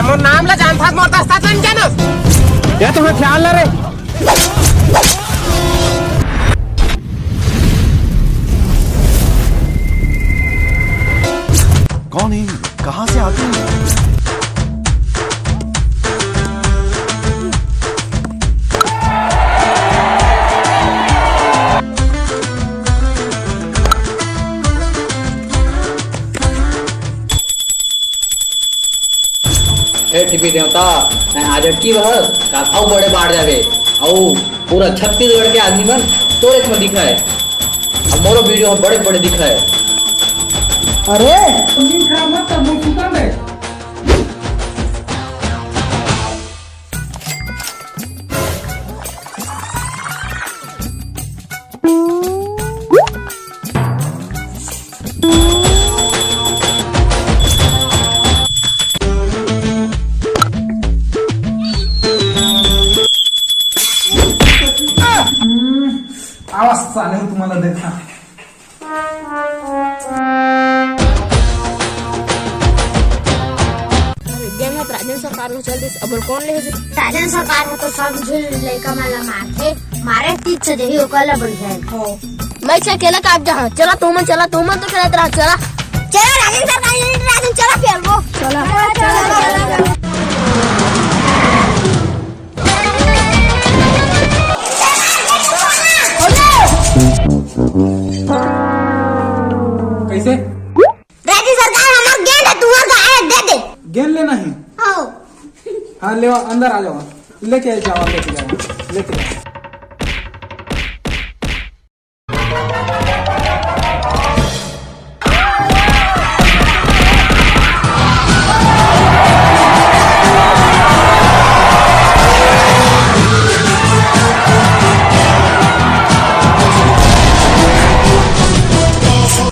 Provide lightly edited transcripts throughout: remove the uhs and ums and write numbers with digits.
मोर नाम ला जानथास मोर दस्ता चन जानस ये तुम्हें ख्याल ना रे। कौन है? कहां से आते हैं? टिपी देवता आज की बहस आओ बड़े बाढ़ जावे आओ पूरा छत्तीसगढ़ के आदमी मन तोरे में दिखा है। अब मोरो वीडियो बड़े बड़े दिखा है। अरे खराब मत कर, मैं सुता है। आवाज चालेल तुम्हाला देखा। राजन सरकार को चलते अब कौन ले राजन सरकार को तो सब झूल लड़का माला मारे तीज से देखियो कल बढ़िया है। मैं अकेला काट जा चला तुम तो खेलत रहा चला राजन सरकार राजन चला फिर वो चला कैसे? राजन सरकार हमारा गेंद है, तुम्हारा है दे दे। गेंद लेना है? हाँ ले अंदर आ जाओ, लेके जाओ लेके जाओ।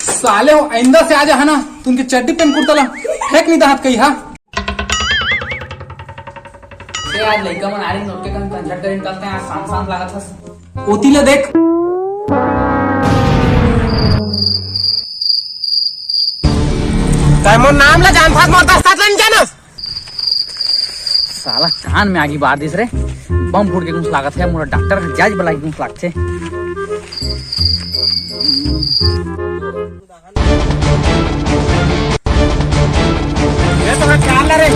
साले हो आइंदा से आजा है ना, तुमके चड्डी पेन कुर्ता फेंक नहीं दहत कही। हाँ आज लड़का मन आरे नोट के कंजट कर निकलते हैं। आज शाम लागत है ओती ले देख। मोर नाम ला जानथास मोर दस्ता चन जानस साला कान में आगी बार दिस रे बम फूट के कुछ लागत है। मोरा डॉक्टर जाज बलाई कुछ लागत है। ये तुम्हें ख्याल ना रे।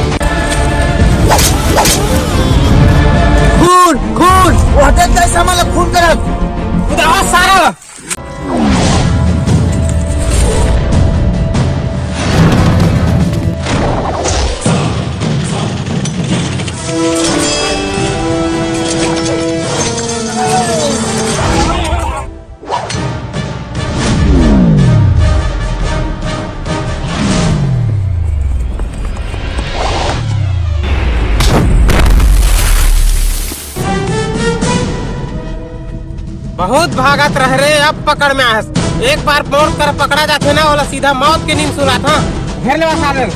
खून वो हटे कैसा मतलब खून करब उधर आवाज सारा बहुत भागत रह रे। अब पकड़ में आस एक बार मोड़ कर पकड़ा जाते ना वाला सीधा मौत की नींद सुना था। घेर ले साधन